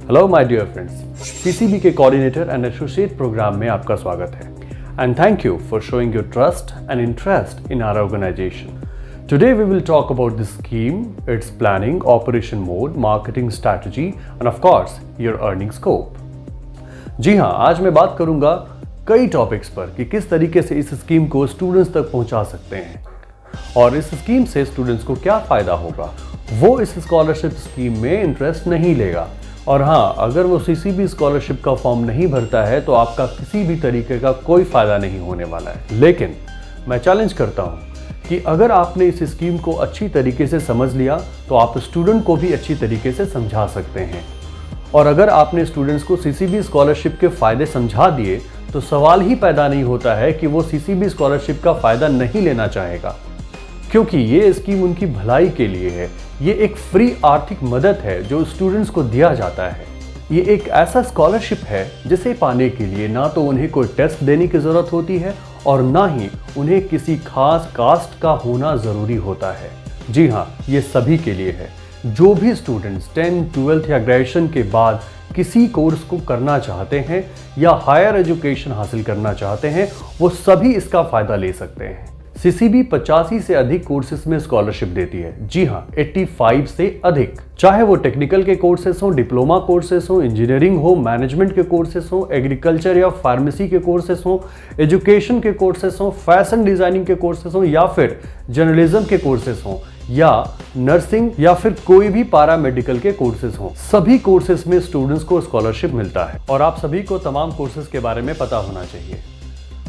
Hello my dear friends, CCB के coordinator and associate program में आपका स्वागत है and thank you for showing your trust and interest in our organisation. Today we will talk about the scheme, its planning, operation mode, marketing strategy and of course your earning scope. जी हाँ, आज मैं बात करूंगा कई topics पर कि किस तरीके से इस स्कीम को स्टूडेंट्स तक पहुंचा सकते हैं और इस स्कीम से स्टूडेंट्स को क्या फ़ायदा होगा. वो इस स्कॉलरशिप स्कीम में इंटरेस्ट नहीं लेगा और हाँ, अगर वो सीसीबी स्कॉलरशिप का फॉर्म नहीं भरता है तो आपका किसी भी तरीके का कोई फ़ायदा नहीं होने वाला है. लेकिन मैं चैलेंज करता हूँ कि अगर आपने इस स्कीम को अच्छी तरीके से समझ लिया तो आप स्टूडेंट को भी अच्छी तरीके से समझा सकते हैं. और अगर आपने स्टूडेंट्स को सीसीबी स्कॉलरशिप के फ़ायदे समझा दिए तो सवाल ही पैदा नहीं होता है कि वो सीसीबी स्कॉलरशिप का फ़ायदा नहीं लेना चाहेगा, क्योंकि ये स्कीम उनकी भलाई के लिए है. ये एक फ्री आर्थिक मदद है जो स्टूडेंट्स को दिया जाता है. ये एक ऐसा स्कॉलरशिप है जिसे पाने के लिए ना तो उन्हें कोई टेस्ट देने की ज़रूरत होती है और ना ही उन्हें किसी खास कास्ट का होना ज़रूरी होता है. जी हाँ, ये सभी के लिए है. जो भी स्टूडेंट्स 10th, 12th या ग्रेजुएशन के बाद किसी कोर्स को करना चाहते हैं या हायर एजुकेशन हासिल करना चाहते हैं वो सभी इसका फ़ायदा ले सकते हैं. सीसीबी 85 से अधिक कोर्सेज में स्कॉलरशिप देती है. जी हाँ, 85 से अधिक. चाहे वो टेक्निकल के कोर्सेज हो, डिप्लोमा कोर्सेज हो, इंजीनियरिंग हो, मैनेजमेंट के कोर्सेज हो, एग्रीकल्चर या फार्मेसी के कोर्सेज हो, एजुकेशन के कोर्सेज हो, फैशन डिजाइनिंग के कोर्सेज हो या फिर जर्नलिज्म के कोर्सेज हो या नर्सिंग या फिर कोई भी पैरामेडिकल के कोर्सेज हो. सभी कोर्सेज में स्टूडेंट्स को स्कॉलरशिप मिलता है और आप सभी को तमाम कोर्सेज के बारे में पता होना चाहिए.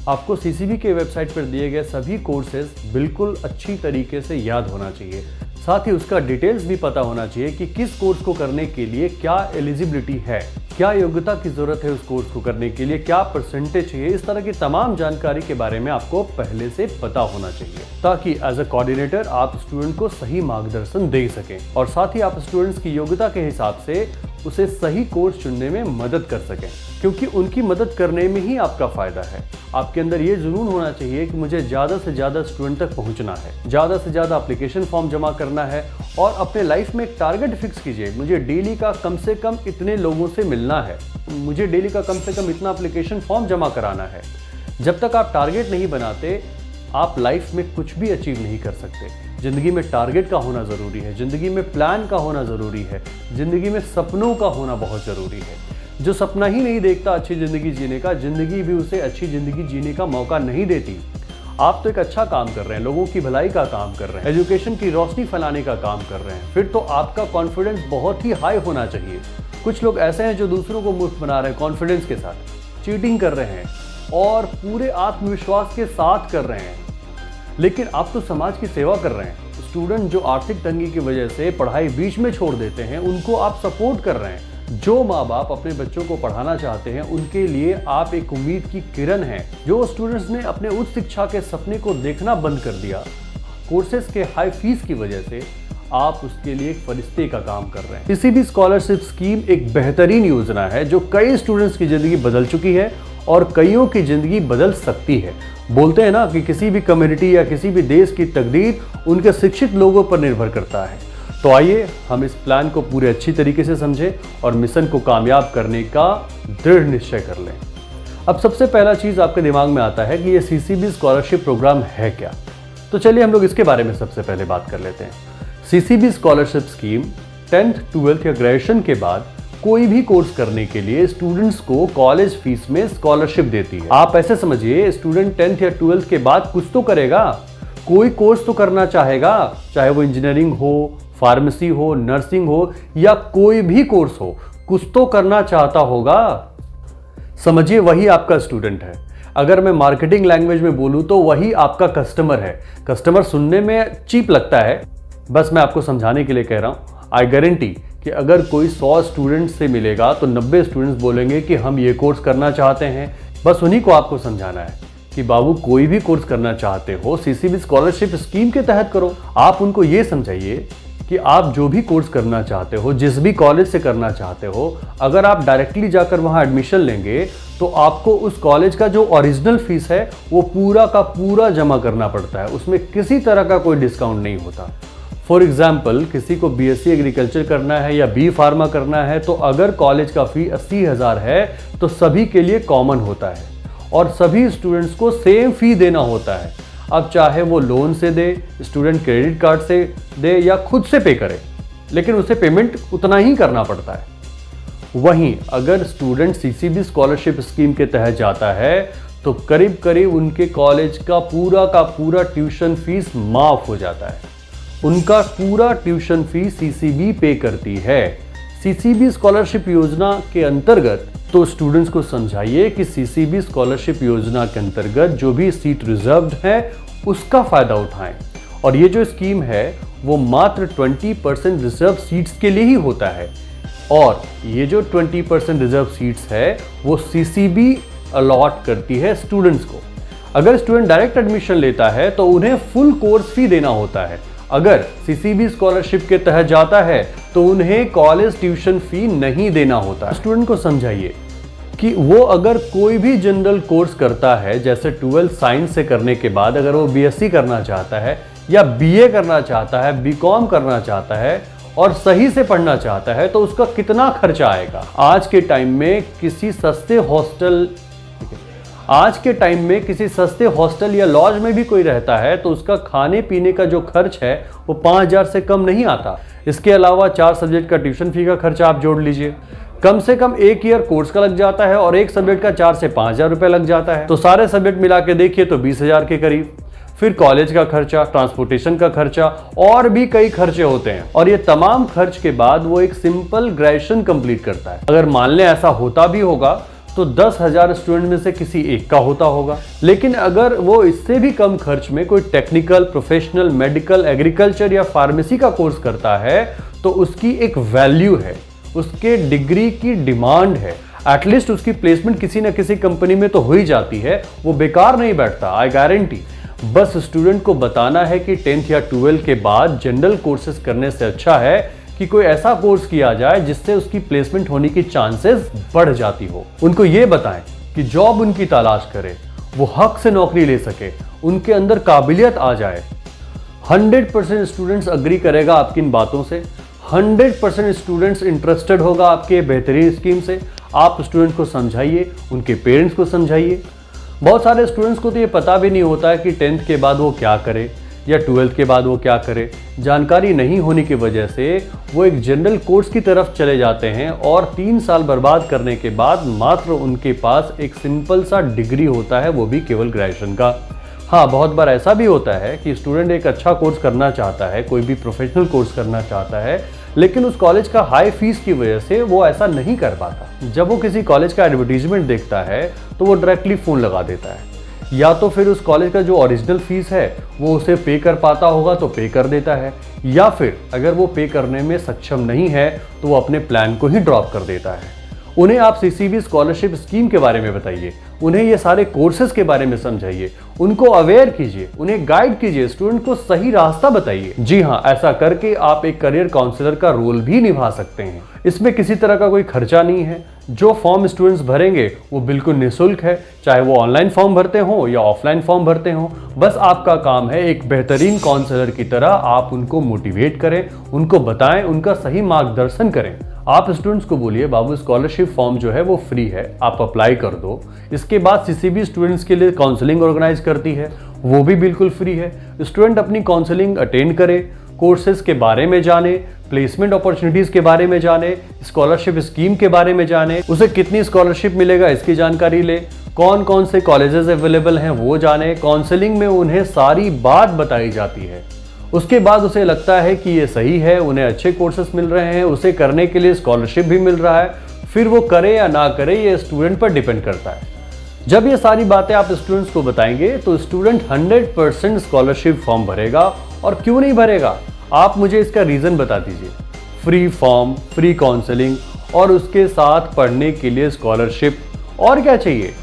आपको सीसीबी के वेबसाइट पर दिए गए सभी कोर्सेज बिल्कुल अच्छी तरीके से याद होना चाहिए. साथ ही उसका डिटेल्स भी पता होना चाहिए कि किस कोर्स को करने के लिए क्या एलिजिबिलिटी है, क्या योग्यता की जरूरत है उस कोर्स को करने के लिए, क्या परसेंटेज चाहिए. इस तरह की तमाम जानकारी के बारे में आपको पहले से पता होना चाहिए ताकि एज अ कोऑर्डिनेटर आप स्टूडेंट को सही मार्गदर्शन दे सकें और साथ ही आप स्टूडेंट्स की योग्यता के हिसाब से उसे सही कोर्स चुनने में मदद कर सकें, क्योंकि उनकी मदद करने में ही आपका फ़ायदा है. आपके अंदर ये जुनून होना चाहिए कि मुझे ज़्यादा से ज़्यादा स्टूडेंट तक पहुंचना है, ज़्यादा से ज़्यादा एप्लीकेशन फॉर्म जमा करना है और अपने लाइफ में एक टारगेट फिक्स कीजिए. मुझे डेली का कम से कम इतने लोगों से मिलना है, मुझे डेली का कम से कम इतना एप्लीकेशन फॉर्म जमा कराना है. जब तक आप टारगेट नहीं बनाते आप लाइफ में कुछ भी अचीव नहीं कर सकते. ज़िंदगी में टारगेट का होना ज़रूरी है, ज़िंदगी में प्लान का होना ज़रूरी है, ज़िंदगी में सपनों का होना बहुत ज़रूरी है. जो सपना ही नहीं देखता अच्छी ज़िंदगी जीने का, ज़िंदगी भी उसे अच्छी ज़िंदगी जीने का मौका नहीं देती. आप तो एक अच्छा काम कर रहे हैं, लोगों की भलाई का काम कर रहे हैं, एजुकेशन की रोशनी फैलाने का काम कर रहे हैं, फिर तो आपका कॉन्फिडेंस बहुत ही हाई होना चाहिए. कुछ लोग ऐसे हैं जो दूसरों को मुफ्त बना रहे हैं, कॉन्फिडेंस के साथ चीटिंग कर रहे हैं और पूरे आत्मविश्वास के साथ कर रहे हैं. लेकिन आप तो समाज की सेवा कर रहे हैं. स्टूडेंट जो आर्थिक तंगी की वजह से पढ़ाई बीच में छोड़ देते हैं उनको आप सपोर्ट कर रहे हैं. जो माँ बाप अपने बच्चों को पढ़ाना चाहते हैं उनके लिए आप एक उम्मीद की किरण हैं. जो स्टूडेंट्स ने अपने उच्च शिक्षा के सपने को देखना बंद कर दिया कोर्सेज के हाई फीस की वजह से, आप उसके लिए एक फरिश्ते का काम कर रहे हैं. किसी भी स्कॉलरशिप स्कीम एक बेहतरीन योजना है जो कई स्टूडेंट्स की ज़िंदगी बदल चुकी है और कईयों की ज़िंदगी बदल सकती है. बोलते हैं ना कि किसी भी कम्युनिटी या किसी भी देश की तकदीर उनके शिक्षित लोगों पर निर्भर करता है. तो आइए हम इस प्लान को पूरे अच्छी तरीके से समझें और मिशन को कामयाब करने का दृढ़ निश्चय कर लें. अब सबसे पहला चीज़ आपके दिमाग में आता है कि ये सीसीबी स्कॉलरशिप प्रोग्राम है क्या. तो चलिए हम लोग इसके बारे में सबसे पहले बात कर लेते हैं. CCB scholarship scheme 10th, 12th या ग्रेजुएशन के बाद कोई भी कोर्स करने के लिए स्टूडेंट्स को कॉलेज फीस में स्कॉलरशिप देती है. आप ऐसे समझिए, स्टूडेंट 10th या 12th के बाद कुछ तो करेगा, कोई कोर्स तो करना चाहेगा, चाहे वो इंजीनियरिंग हो, फार्मेसी हो, नर्सिंग हो या कोई भी कोर्स हो, कुछ तो करना चाहता होगा. समझिए वही आपका स्टूडेंट है. अगर मैं मार्केटिंग लैंग्वेज में बोलूं तो वही आपका कस्टमर है. कस्टमर सुनने में चीप लगता है, बस मैं आपको समझाने के लिए कह रहा हूं. आई गारंटी कि अगर कोई 100 स्टूडेंट्स से मिलेगा तो 90 स्टूडेंट्स बोलेंगे कि हम ये कोर्स करना चाहते हैं. बस उन्हीं को आपको समझाना है कि बाबू कोई भी कोर्स करना चाहते हो सीसीबी स्कॉलरशिप स्कीम के तहत करो. आप उनको ये समझाइए कि आप जो भी कोर्स करना चाहते हो, जिस भी कॉलेज से करना चाहते हो, अगर आप डायरेक्टली जाकर वहाँ एडमिशन लेंगे तो आपको उस कॉलेज का जो ओरिजिनल फीस है वो पूरा का पूरा जमा करना पड़ता है. उसमें किसी तरह का कोई डिस्काउंट नहीं होता. फॉर एग्जाम्पल किसी को बीएससी एग्रीकल्चर करना है या बी फार्मा करना है, तो अगर कॉलेज का फी 80,000 है तो सभी के लिए कॉमन होता है और सभी स्टूडेंट्स को सेम फी देना होता है। अब चाहे वो लोन से दे, स्टूडेंट क्रेडिट कार्ड से दे या खुद से पे करे, लेकिन उसे पेमेंट उतना ही करना पड़ता है। वहीं अगर स्टूडेंट सीसीबी स्कॉलरशिप स्कीम के तहत जाता है तो करीब करीब उनके कॉलेज का पूरा ट्यूशन फीस माफ हो जाता है। उनका पूरा ट्यूशन फीस सीसीबी पे करती है। सीसीबी स्कॉलरशिप योजना के अंतर्गत तो स्टूडेंट्स को समझाइए कि सीसीबी स्कॉलरशिप योजना के अंतर्गत जो भी सीट रिजर्व्ड है उसका फायदा उठाएं। और ये जो स्कीम है वो मात्र 20% रिजर्व सीट्स के लिए ही होता है और ये जो 20% रिजर्व सीट्स है वो सीसीबी अलॉट करती है स्टूडेंट्स को। अगर स्टूडेंट डायरेक्ट एडमिशन लेता है तो उन्हें फुल कोर्स फी देना होता है। अगर सीसीबी स्कॉलरशिप के तहत जाता है तो उन्हें कॉलेज ट्यूशन फी नहीं देना होता। स्टूडेंट को समझाइए कि वो अगर कोई भी जनरल कोर्स करता है, जैसे 12th साइंस से करने के बाद अगर वो बीएससी करना चाहता है या बीए करना चाहता है, बीकॉम करना चाहता है और सही से पढ़ना चाहता है, तो उसका कितना खर्चा आएगा। आज के टाइम में किसी सस्ते हॉस्टल या लॉज में भी कोई रहता है तो उसका खाने पीने का जो खर्च है वो 5,000 से कम नहीं आता। इसके अलावा 4 सब्जेक्ट का ट्यूशन फी का खर्चा आप जोड़ लीजिए, कम से कम 1 ईयर कोर्स का लग जाता है और एक सब्जेक्ट का 4 से 5,000 रुपए लग जाता है। तो सारे सब्जेक्ट मिला के देखिए तो 20,000 के करीब। फिर कॉलेज का खर्चा, ट्रांसपोर्टेशन का खर्चा और भी कई खर्चे होते हैं और ये तमाम खर्च के बाद वो एक सिंपल ग्रेजुएशन कंप्लीट करता है। अगर मान लें ऐसा होता भी होगा तो 10,000 स्टूडेंट में से किसी एक का होता होगा। लेकिन अगर वो इससे भी कम खर्च में कोई टेक्निकल, प्रोफेशनल, मेडिकल, एग्रीकल्चर या फार्मेसी का कोर्स करता है तो उसकी एक वैल्यू है, उसके डिग्री की डिमांड है। एटलीस्ट उसकी प्लेसमेंट किसी न किसी कंपनी में तो हो ही जाती है, वो बेकार नहीं बैठता, आई गारंटी। बस स्टूडेंट को बताना है कि 10th या 12th के बाद जनरल कोर्सेज करने से अच्छा है कि कोई ऐसा कोर्स किया जाए जिससे उसकी प्लेसमेंट होने की चांसेस बढ़ जाती हो। उनको ये बताएं कि जॉब उनकी तलाश करे, वो हक से नौकरी ले सके, उनके अंदर काबिलियत आ जाए। 100% स्टूडेंट्स अग्री करेगा आपकी इन बातों से। 100% स्टूडेंट्स इंटरेस्टेड होगा आपके बेहतरीन स्कीम से। आप स्टूडेंट को समझाइए, उनके पेरेंट्स को समझाइए। बहुत सारे स्टूडेंट्स को तो ये पता भी नहीं होता है कि 10th के बाद वो क्या करे या 12th के बाद वो क्या करे। जानकारी नहीं होने की वजह से वो एक जनरल कोर्स की तरफ चले जाते हैं और 3 साल बर्बाद करने के बाद मात्र उनके पास एक सिंपल सा डिग्री होता है, वो भी केवल ग्रेजुएशन का। हाँ, बहुत बार ऐसा भी होता है कि स्टूडेंट एक अच्छा कोर्स करना चाहता है, कोई भी प्रोफेशनल कोर्स करना चाहता है, लेकिन उस कॉलेज का हाई फीस की वजह से वो ऐसा नहीं कर पाता। जब वो किसी कॉलेज का एडवर्टीजमेंट देखता है तो वो डायरेक्टली फ़ोन लगा देता है, या तो फिर उस कॉलेज का जो ओरिजिनल फीस है वो उसे पे कर पाता होगा तो पे कर देता है, या फिर अगर वो पे करने में सक्षम नहीं है तो वो अपने प्लान को ही ड्रॉप कर देता है। उन्हें आप सीसीबी स्कॉलरशिप स्कीम के बारे में बताइए, उन्हें ये सारे कोर्सेज के बारे में समझाइए, उनको अवेयर कीजिए, उन्हें गाइड कीजिए, स्टूडेंट को सही रास्ता बताइए। जी हाँ, ऐसा करके आप एक करियर काउंसलर का रोल भी निभा सकते हैं। इसमें किसी तरह का कोई खर्चा नहीं है। जो फॉर्म स्टूडेंट्स भरेंगे वो बिल्कुल निःशुल्क है, चाहे वो ऑनलाइन फॉर्म भरते हो या ऑफलाइन फॉर्म भरते हो। बस आपका काम है एक बेहतरीन काउंसलर की तरह आप उनको मोटिवेट करें, उनको बताएं, उनका सही मार्गदर्शन करें। आप स्टूडेंट्स को बोलिए, बाबू स्कॉलरशिप फॉर्म जो है वो फ्री है, आप अप्लाई कर दो। इसके बाद सीसीबी स्टूडेंट्स के लिए काउंसलिंग ऑर्गेनाइज करती है, वो भी बिल्कुल फ्री है। स्टूडेंट अपनी काउंसलिंग अटेंड करे, कोर्सेज के बारे में जाने, प्लेसमेंट अपॉर्चुनिटीज के बारे में जाने, स्कॉलरशिप स्कीम के बारे में जाने, उसे कितनी स्कॉलरशिप मिलेगा इसकी जानकारी ले, कौन कौन से कॉलेजेस अवेलेबल हैं वो जाने। काउंसलिंग में उन्हें सारी बात बताई जाती है। उसके बाद उसे लगता है कि ये सही है, उन्हें अच्छे कोर्सेज मिल रहे हैं, उसे करने के लिए स्कॉलरशिप भी मिल रहा है, फिर वो करे या ना करे ये स्टूडेंट पर डिपेंड करता है। जब ये सारी बातें आप स्टूडेंट्स को बताएंगे तो स्टूडेंट 100% स्कॉलरशिप फॉर्म भरेगा। और क्यों नहीं भरेगा, आप मुझे इसका रीज़न बता दीजिए। फ्री फॉर्म, फ्री काउंसलिंग और उसके साथ पढ़ने के लिए स्कॉलरशिप, और क्या चाहिए।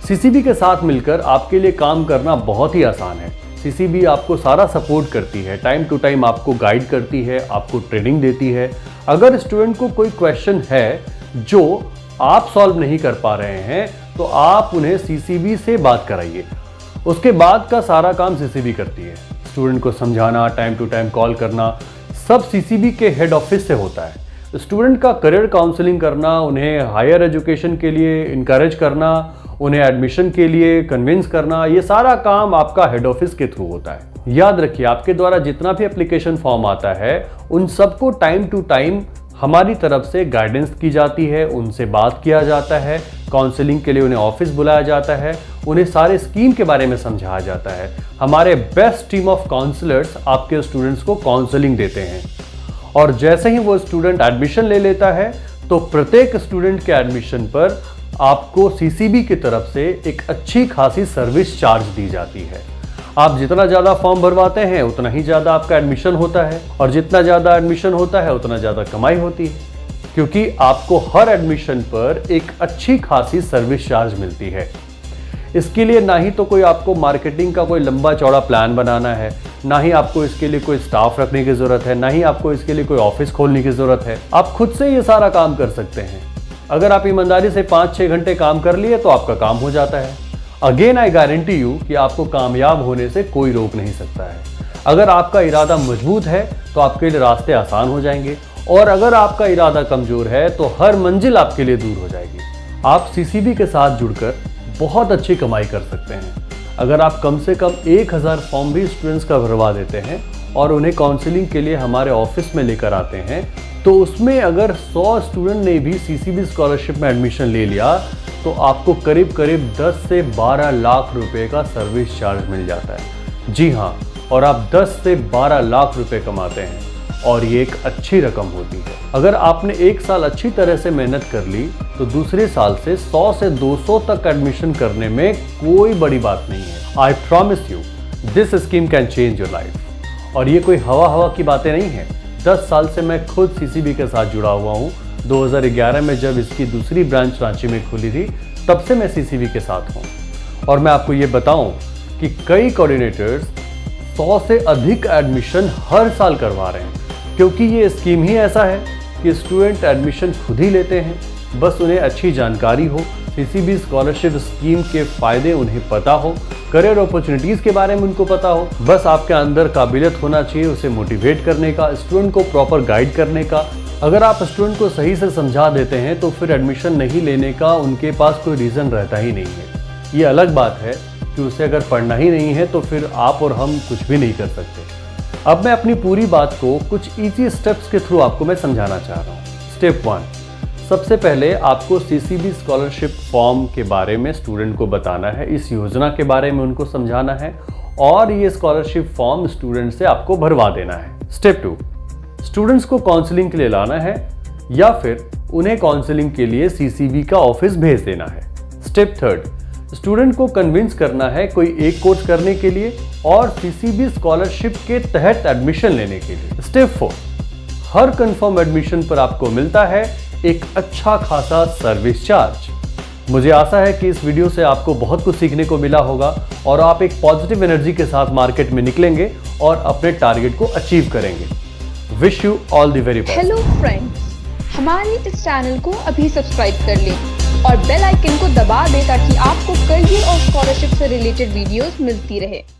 सीसीबी के साथ मिलकर आपके लिए काम करना बहुत ही आसान है। सीसीबी आपको सारा सपोर्ट करती है, टाइम टू टाइम आपको गाइड करती है, आपको ट्रेनिंग देती है। अगर स्टूडेंट को कोई क्वेश्चन है जो आप सॉल्व नहीं कर पा रहे हैं तो आप उन्हें सीसीबी से बात कराइए। उसके बाद का सारा काम सीसीबी करती है। स्टूडेंट को समझाना, टाइम टू टाइम कॉल करना, सब सीसीबी के हेड ऑफिस से होता है। स्टूडेंट का करियर काउंसलिंग करना, उन्हें हायर एजुकेशन के लिए इनकरेज करना, उन्हें एडमिशन के लिए कन्विंस करना, ये सारा काम आपका हेड ऑफिस के थ्रू होता है। याद रखिए, आपके द्वारा जितना भी एप्लीकेशन फॉर्म आता है उन सबको टाइम टू टाइम हमारी तरफ से गाइडेंस की जाती है, उनसे बात किया जाता है, काउंसलिंग के लिए उन्हें ऑफिस बुलाया जाता है, उन्हें सारे स्कीम के बारे में समझाया जाता है। हमारे बेस्ट टीम ऑफ काउंसलर्स आपके स्टूडेंट्स को काउंसलिंग देते हैं और जैसे ही वो स्टूडेंट एडमिशन ले लेता है तो प्रत्येक स्टूडेंट के एडमिशन पर आपको सीसीबी की तरफ से एक अच्छी खासी सर्विस चार्ज दी जाती है। आप जितना ज़्यादा फॉर्म भरवाते हैं उतना ही ज़्यादा आपका एडमिशन होता है और जितना ज़्यादा एडमिशन होता है उतना ज़्यादा कमाई होती है, क्योंकि आपको हर एडमिशन पर एक अच्छी खासी सर्विस चार्ज मिलती है। इसके लिए ना ही तो कोई आपको मार्केटिंग का कोई लंबा चौड़ा प्लान बनाना है, ना ही आपको इसके लिए कोई स्टाफ रखने की ज़रूरत है, ना ही आपको इसके लिए कोई ऑफिस खोलने की ज़रूरत है। आप खुद से ये सारा काम कर सकते हैं। अगर आप ईमानदारी से 5-6 घंटे काम कर लिए तो आपका काम हो जाता है। अगेन आई गारंटी यू कि आपको कामयाब होने से कोई रोक नहीं सकता है। अगर आपका इरादा मजबूत है तो आपके लिए रास्ते आसान हो जाएंगे और अगर आपका इरादा कमज़ोर है तो हर मंजिल आपके लिए दूर हो जाएगी। आप सीसीबी के साथ जुड़कर बहुत अच्छी कमाई कर सकते हैं। अगर आप कम से कम 1000 फॉर्म भी स्टूडेंट्स का भरवा देते हैं और उन्हें काउंसलिंग के लिए हमारे ऑफिस में लेकर आते हैं तो उसमें अगर 100 स्टूडेंट ने भी सीसीबी स्कॉलरशिप में एडमिशन ले लिया तो आपको करीब 10 से 12 लाख रुपए का सर्विस चार्ज मिल जाता है। जी हाँ, और आप 10 से 12 लाख रुपए कमाते हैं और ये एक अच्छी रकम होती है। अगर आपने एक साल अच्छी तरह से मेहनत कर ली तो दूसरे साल से 100 से 200 तक एडमिशन करने में कोई बड़ी बात नहीं है। I promise you this scheme can change your life. और ये कोई हवा की बातें नहीं है। 10 साल से मैं खुद सीसीबी के साथ जुड़ा हुआ हूँ। 2011 में जब इसकी दूसरी ब्रांच रांची में खुली थी तब से मैं सीसीबी के साथ हूँ और मैं आपको ये बताऊँ कि कई कोऑर्डिनेटर्स 100 से अधिक एडमिशन हर साल करवा रहे हैं, क्योंकि ये स्कीम ही ऐसा है कि स्टूडेंट एडमिशन खुद ही लेते हैं। बस उन्हें अच्छी जानकारी हो, सीसीबी स्कॉलरशिप स्कीम के फ़ायदे उन्हें पता हो, करियर अपॉर्चुनिटीज़ के बारे में उनको पता हो। बस आपके अंदर काबिलियत होना चाहिए उसे मोटिवेट करने का, स्टूडेंट को प्रॉपर गाइड करने का। अगर आप स्टूडेंट को सही से समझा देते हैं तो फिर एडमिशन नहीं लेने का उनके पास कोई रीज़न रहता ही नहीं है। ये अलग बात है कि उसे अगर पढ़ना ही नहीं है तो फिर आप और हम कुछ भी नहीं कर सकते। अब मैं अपनी पूरी बात को कुछ ईजी स्टेप्स के थ्रू आपको मैं समझाना चाह रहा हूँ। स्टेप 1, सबसे पहले आपको सीसीबी स्कॉलरशिप फॉर्म के बारे में स्टूडेंट को बताना है, इस योजना के बारे में उनको समझाना है और ये स्कॉलरशिप फॉर्म स्टूडेंट से आपको भरवा देना है। स्टेप 2, स्टूडेंट्स को काउंसलिंग के लिए लाना है या फिर उन्हें काउंसलिंग के लिए सीसीबी का ऑफिस भेज देना है। स्टेप 3, स्टूडेंट को कन्विंस करना है कोई एक कोर्स करने के लिए और सीसीबी स्कॉलरशिप के तहत एडमिशन लेने के लिए। स्टेप 4, हर कंफर्म एडमिशन पर आपको मिलता है एक अच्छा खासा सर्विस चार्ज। मुझे आशा है कि इस वीडियो से आपको बहुत कुछ सीखने को मिला होगा और आप एक पॉजिटिव एनर्जी के साथ मार्केट में निकलेंगे और अपने टारगेट को अचीव करेंगे। Wish you all the very best. Hello friends, हमारे इस चैनल को अभी सब्सक्राइब कर लें और बेल आइकन को दबा दें ताकि आपको करियर और स्कॉलरशिप से रिलेटेड वीडियोस मिलती रहे।